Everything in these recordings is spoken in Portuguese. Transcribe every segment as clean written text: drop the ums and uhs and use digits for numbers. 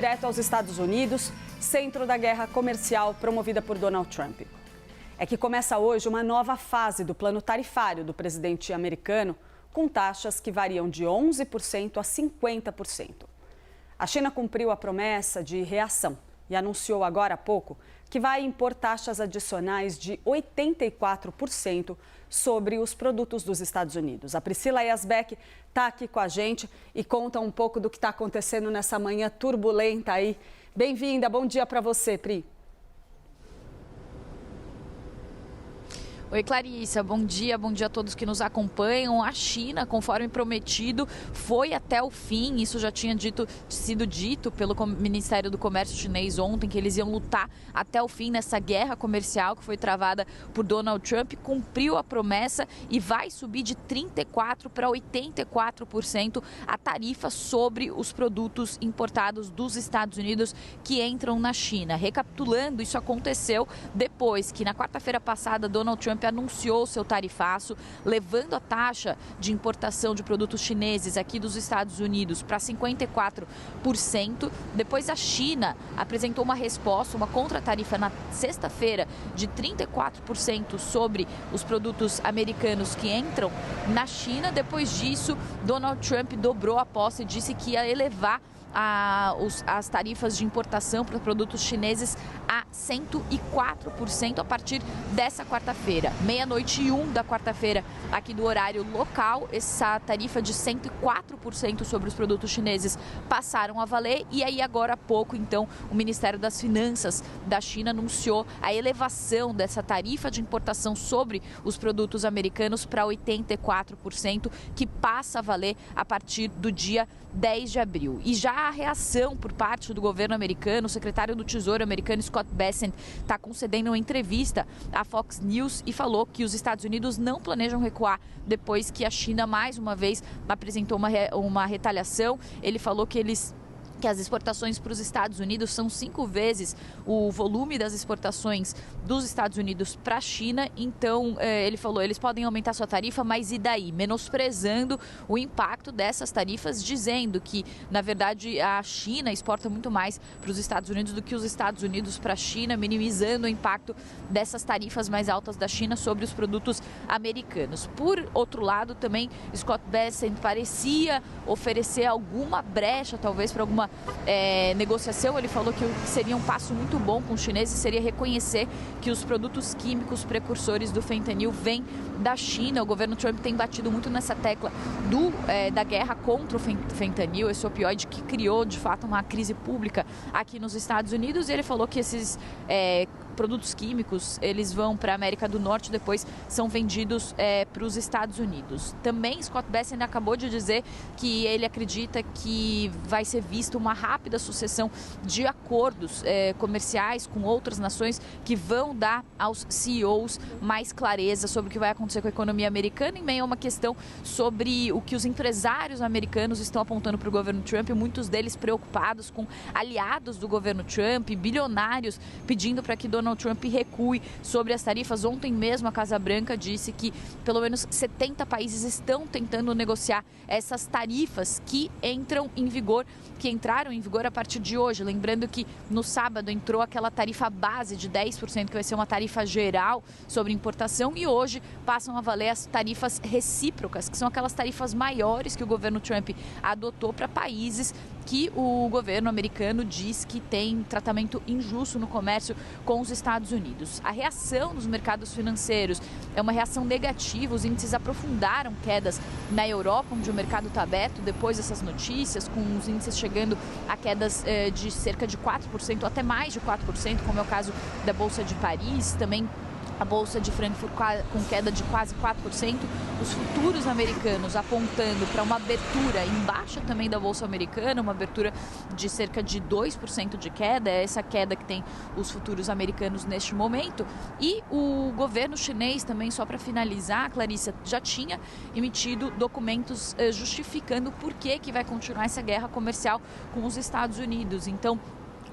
Direto aos Estados Unidos, centro da guerra comercial promovida por Donald Trump. É que começa hoje uma nova fase do plano tarifário do presidente americano, com taxas que variam de 11% a 50%. A China cumpriu a promessa de reação e anunciou agora há pouco que vai impor taxas adicionais de 84% sobre os produtos dos Estados Unidos. A Priscila Yasbeck está aqui com a gente e conta um pouco do que está acontecendo nessa manhã turbulenta aí. Bem-vinda, bom dia para você, Pri. Oi, Clarissa, bom dia a todos que nos acompanham. A China, conforme prometido, foi até o fim. Isso já tinha sido dito pelo Ministério do Comércio chinês ontem, que eles iam lutar até o fim nessa guerra comercial que foi travada por Donald Trump. Cumpriu a promessa e vai subir de 34% para 84% a tarifa sobre os produtos importados dos Estados Unidos que entram na China. Recapitulando, isso aconteceu depois que na quarta-feira passada Donald Trump anunciou seu tarifaço, levando a taxa de importação de produtos chineses aqui dos Estados Unidos para 54%. Depois a China apresentou uma resposta, uma contratarifa na sexta-feira de 34% sobre os produtos americanos que entram na China. Depois disso, Donald Trump dobrou a aposta e disse que ia elevar as tarifas de importação para produtos chineses a 104% a partir dessa quarta-feira. 00:01 da quarta-feira, aqui do horário local, essa tarifa de 104% sobre os produtos chineses passaram a valer. E aí agora há pouco, então, o Ministério das Finanças da China anunciou a elevação dessa tarifa de importação sobre os produtos americanos para 84%, que passa a valer a partir do dia 10 de abril. E já a reação por parte do governo americano, o secretário do Tesouro americano, Scott Bessent, está concedendo uma entrevista à Fox News e falou que os Estados Unidos não planejam recuar depois que a China, mais uma vez, apresentou uma retaliação. Ele falou que as exportações para os Estados Unidos são 5 vezes o volume das exportações dos Estados Unidos para a China. Então, ele falou, eles podem aumentar sua tarifa, mas e daí? Menosprezando o impacto dessas tarifas, dizendo que, na verdade, a China exporta muito mais para os Estados Unidos do que os Estados Unidos para a China, minimizando o impacto dessas tarifas mais altas da China sobre os produtos americanos. Por outro lado, também, Scott Bessent parecia oferecer alguma brecha, talvez, para alguma negociação. Ele falou que seria um passo muito bom com os chineses, seria reconhecer que os produtos químicos precursores do fentanil vêm da China. O governo Trump tem batido muito nessa tecla da guerra contra o fentanil, esse opioide que criou, de fato, uma crise pública aqui nos Estados Unidos. E ele falou que esses produtos químicos, eles vão para a América do Norte e depois são vendidos para os Estados Unidos. Também Scott Bessent acabou de dizer que ele acredita que vai ser vista uma rápida sucessão de acordos comerciais com outras nações que vão dar aos CEOs mais clareza sobre o que vai acontecer com a economia americana, em meio a uma questão sobre o que os empresários americanos estão apontando para o governo Trump, muitos deles preocupados com aliados do governo Trump, bilionários pedindo para que Donald Trump recue sobre as tarifas. Ontem mesmo a Casa Branca disse que pelo menos 70 países estão tentando negociar essas tarifas que entraram em vigor a partir de hoje. Lembrando que no sábado entrou aquela tarifa base de 10%, que vai ser uma tarifa geral sobre importação, e hoje passam a valer as tarifas recíprocas, que são aquelas tarifas maiores que o governo Trump adotou para países que o governo americano diz que tem tratamento injusto no comércio com os Estados Unidos. A reação nos mercados financeiros é uma reação negativa. Os índices aprofundaram quedas na Europa, onde o mercado está aberto depois dessas notícias, com os índices chegando a quedas de cerca de 4%, até mais de 4%, como é o caso da Bolsa de Paris, também a Bolsa de Frankfurt com queda de quase 4%, os futuros americanos apontando para uma abertura em baixa também da Bolsa americana, uma abertura de cerca de 2% de queda, é essa queda que tem os futuros americanos neste momento. E o governo chinês também, só para finalizar, Clarissa, já tinha emitido documentos justificando por que vai continuar essa guerra comercial com os Estados Unidos. Então,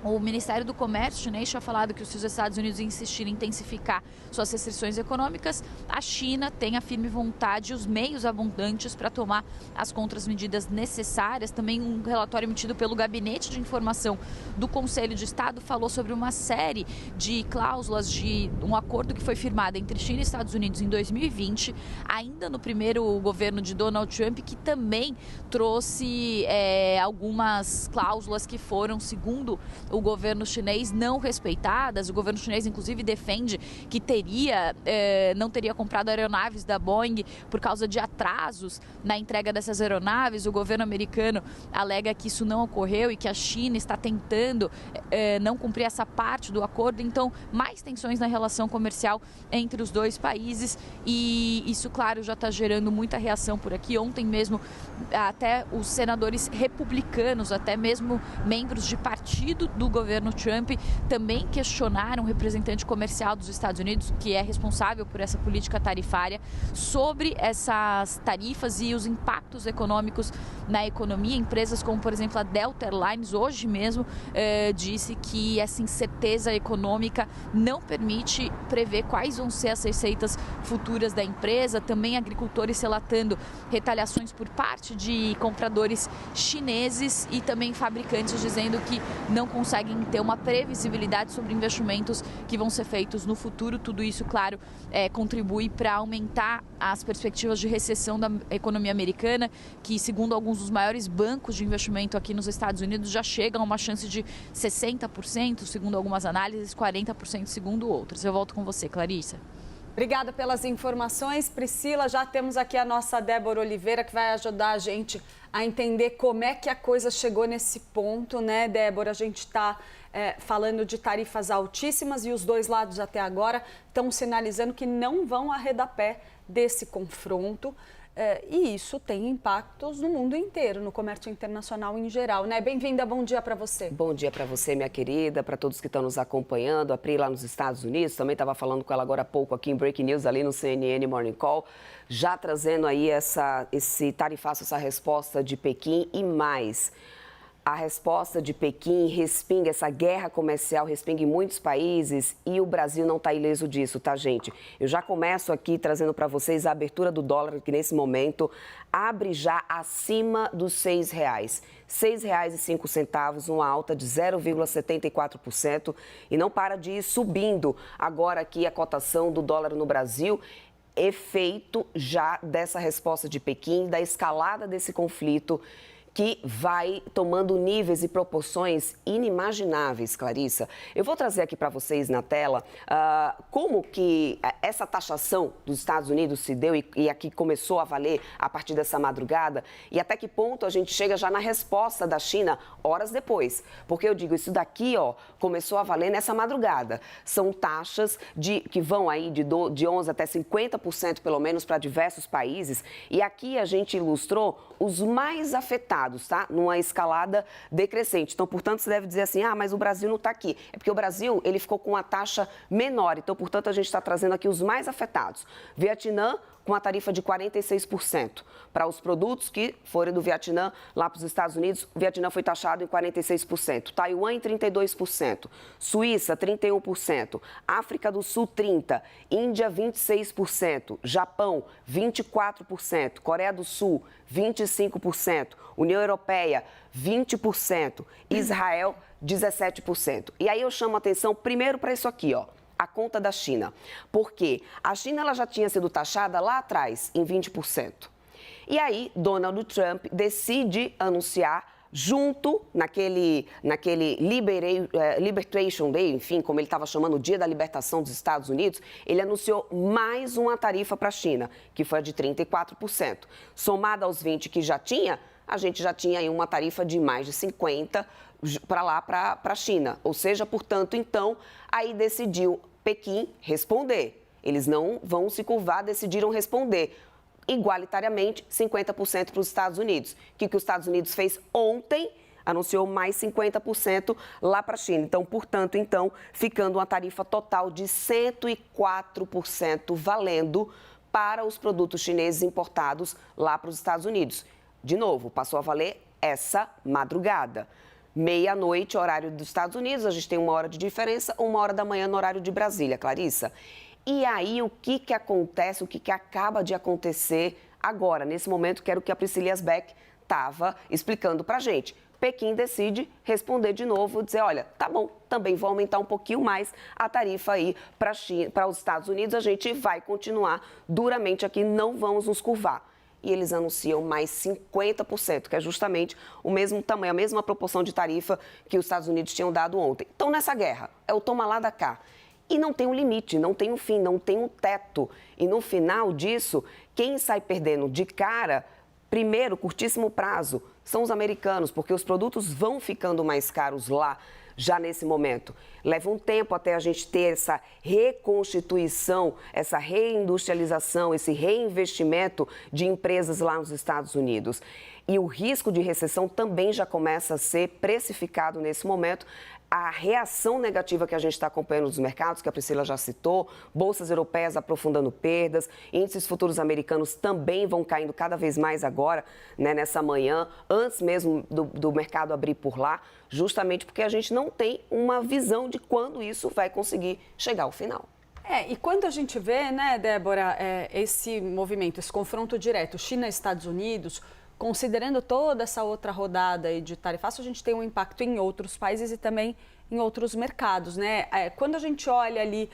O Ministério do Comércio chinês tinha falado que se os Estados Unidos insistirem em intensificar suas restrições econômicas, a China tem a firme vontade e os meios abundantes para tomar as contramedidas necessárias. Também um relatório emitido pelo Gabinete de Informação do Conselho de Estado falou sobre uma série de cláusulas de um acordo que foi firmado entre China e Estados Unidos em 2020, ainda no primeiro governo de Donald Trump, que também trouxe algumas cláusulas que foram, segundo o governo chinês, não respeitadas. O governo chinês, inclusive, defende que não teria comprado aeronaves da Boeing por causa de atrasos na entrega dessas aeronaves. O governo americano alega que isso não ocorreu e que a China está tentando não cumprir essa parte do acordo. Então, mais tensões na relação comercial entre os dois países, e isso, claro, já está gerando muita reação por aqui. Ontem mesmo, até os senadores republicanos, até mesmo membros de partido do governo Trump, também questionaram o representante comercial dos Estados Unidos, que é responsável por essa política tarifária, sobre essas tarifas e os impactos econômicos na economia. Empresas como, por exemplo, a Delta Airlines, hoje mesmo, disse que essa incerteza econômica não permite prever quais vão ser as receitas futuras da empresa. Também agricultores relatando retaliações por parte de compradores chineses e também fabricantes dizendo que não conseguem ter uma previsibilidade sobre investimentos que vão ser feitos no futuro. Tudo isso, claro, contribui para aumentar as perspectivas de recessão da economia americana, que, segundo alguns dos maiores bancos de investimento aqui nos Estados Unidos, já chegam a uma chance de 60%, segundo algumas análises, 40% segundo outras. Eu volto com você, Clarissa. Obrigada pelas informações, Priscila. Já temos aqui a nossa Débora Oliveira, que vai ajudar a gente a entender como é que a coisa chegou nesse ponto, né, Débora? A gente está falando de tarifas altíssimas e os dois lados até agora estão sinalizando que não vão arredar pé desse confronto. E isso tem impactos no mundo inteiro, no comércio internacional em geral, né? Bem-vinda, bom dia para você. Bom dia para você, minha querida, para todos que estão nos acompanhando. A Pri lá nos Estados Unidos, também estava falando com ela agora há pouco aqui em Breaking News, ali no CNN Morning Call, já trazendo aí esse tarifaço, essa resposta de Pequim e mais. A resposta de Pequim respinga, essa guerra comercial respinga em muitos países e o Brasil não está ileso disso, tá, gente? Eu já começo aqui trazendo para vocês a abertura do dólar, que nesse momento abre já acima dos R$ 6,00. R$ 6,05, uma alta de 0,74% e não para de ir subindo. Agora aqui a cotação do dólar no Brasil, efeito já dessa resposta de Pequim, da escalada desse conflito, que vai tomando níveis e proporções inimagináveis, Clarissa. Eu vou trazer aqui para vocês na tela como que essa taxação dos Estados Unidos se deu e aqui começou a valer a partir dessa madrugada e até que ponto a gente chega já na resposta da China horas depois. Porque eu digo, isso daqui começou a valer nessa madrugada. São taxas que vão aí de 11% até 50% pelo menos para diversos países e aqui a gente ilustrou os mais afetados, tá? Numa escalada decrescente. Então, portanto, você deve dizer assim, mas o Brasil não está aqui. É porque o Brasil, ele ficou com uma taxa menor. Então, portanto, a gente está trazendo aqui os mais afetados. Vietnã, com a tarifa de 46%. Para os produtos que forem do Vietnã lá para os Estados Unidos, o Vietnã foi taxado em 46%. Taiwan em 32%. Suíça, 31%. África do Sul, 30%. Índia, 26%. Japão, 24%. Coreia do Sul, 25%. União Europeia, 20%. Israel, 17%. E aí eu chamo a atenção primeiro para isso aqui, a conta da China. Porque a China ela já tinha sido taxada lá atrás em 20%. E aí Donald Trump decide anunciar junto naquele Liberation Day, enfim, como ele estava chamando o Dia da Libertação dos Estados Unidos, ele anunciou mais uma tarifa para a China, que foi a de 34%. Somada aos 20% que já tinha, a gente já tinha aí uma tarifa de mais de 50% para lá, para a China. Ou seja, portanto, então, aí decidiu Pequim responder. Eles não vão se curvar, decidiram responder. Igualitariamente, 50% para os Estados Unidos. O que os Estados Unidos fez ontem? Anunciou mais 50% lá para a China. Então, portanto, ficando uma tarifa total de 104% valendo para os produtos chineses importados lá para os Estados Unidos. De novo, passou a valer essa madrugada. meia-noite, horário dos Estados Unidos, a gente tem 1 hora de diferença, 1 hora da manhã no horário de Brasília, Clarissa. E aí, o que acontece, o que acaba de acontecer agora, nesse momento, que era o que a Priscila Yasbeck estava explicando para a gente. Pequim decide responder de novo, dizer, olha, tá bom, também vou aumentar um pouquinho mais a tarifa aí para os Estados Unidos, a gente vai continuar duramente aqui, não vamos nos curvar. E eles anunciam mais 50%, que é justamente o mesmo tamanho, a mesma proporção de tarifa que os Estados Unidos tinham dado ontem. Então, nessa guerra, é o toma lá da cá. E não tem um limite, não tem um fim, não tem um teto. E no final disso, quem sai perdendo de cara, primeiro, curtíssimo prazo, são os americanos, porque os produtos vão ficando mais caros lá, já nesse momento. Leva um tempo até a gente ter essa reconstituição, essa reindustrialização, esse reinvestimento de empresas lá nos Estados Unidos. E o risco de recessão também já começa a ser precificado nesse momento. A reação negativa que a gente está acompanhando nos mercados, que a Priscila já citou, bolsas europeias aprofundando perdas, índices futuros americanos também vão caindo cada vez mais agora, né, nessa manhã, antes mesmo do mercado abrir por lá, justamente porque a gente não tem uma visão de quando isso vai conseguir chegar ao final. E quando a gente vê, né, Débora, esse movimento, esse confronto direto China-Estados Unidos, considerando toda essa outra rodada aí de tarifaço, a gente tem um impacto em outros países e também em outros mercados, né? Quando a gente olha ali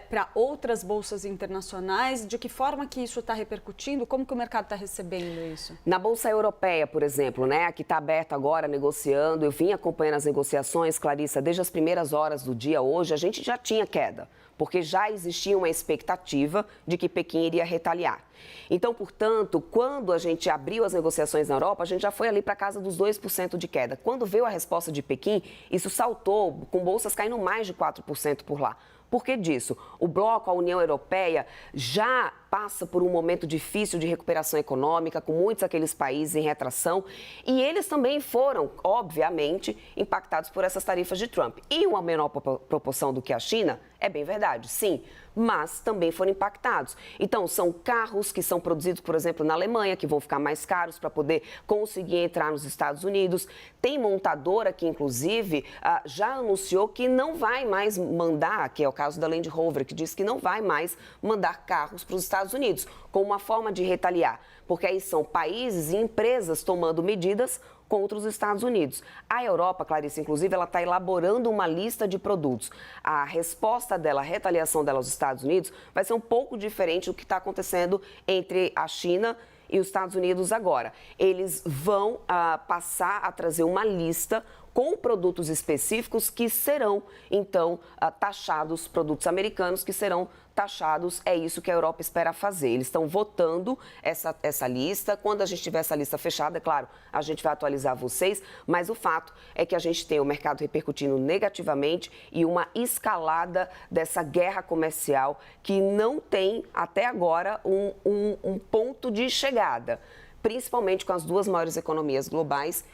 para outras bolsas internacionais, de que forma que isso está repercutindo? Como que o mercado está recebendo isso? Na Bolsa Europeia, por exemplo, né, que está aberta agora, negociando, eu vim acompanhando as negociações, Clarissa, desde as primeiras horas do dia hoje, a gente já tinha queda, porque já existia uma expectativa de que Pequim iria retaliar. Então, portanto, quando a gente abriu as negociações na Europa, a gente já foi ali para casa dos 2% de queda. Quando veio a resposta de Pequim, isso saltou, com bolsas caindo mais de 4% por lá. Por que disso? O bloco, a União Europeia, já passa por um momento difícil de recuperação econômica, com muitos daqueles países em retração, e eles também foram, obviamente, impactados por essas tarifas de Trump. E uma menor proporção do que a China, é bem verdade, sim, mas também foram impactados. Então, são carros que são produzidos, por exemplo, na Alemanha, que vão ficar mais caros para poder conseguir entrar nos Estados Unidos. Tem montadora que, inclusive, já anunciou que não vai mais mandar, que é o caso da Land Rover, que diz que não vai mais mandar carros para os Estados Unidos, como uma forma de retaliar, porque aí são países e empresas tomando medidas contra os Estados Unidos. A Europa, Clarice, inclusive, ela está elaborando uma lista de produtos. A resposta dela, a retaliação dela aos Estados Unidos vai ser um pouco diferente do que está acontecendo entre a China e os Estados Unidos agora. Eles vão passar a trazer uma lista com produtos específicos que serão, então, taxados, produtos americanos que serão taxados. É isso que a Europa espera fazer. Eles estão votando essa lista. Quando a gente tiver essa lista fechada, é claro, a gente vai atualizar vocês, mas o fato é que a gente tem o mercado repercutindo negativamente e uma escalada dessa guerra comercial que não tem, até agora, um ponto de chegada, principalmente com as duas maiores economias globais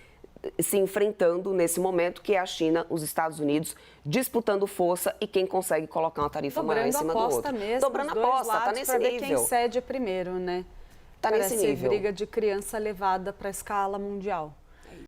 se enfrentando nesse momento, que é a China, os Estados Unidos, disputando força e quem consegue colocar uma tarifa maior em cima do outro. Dobrando a aposta, tá nesse nível. Ver quem cede primeiro, né? Tá nesse nível. Parece briga de criança levada para a escala mundial.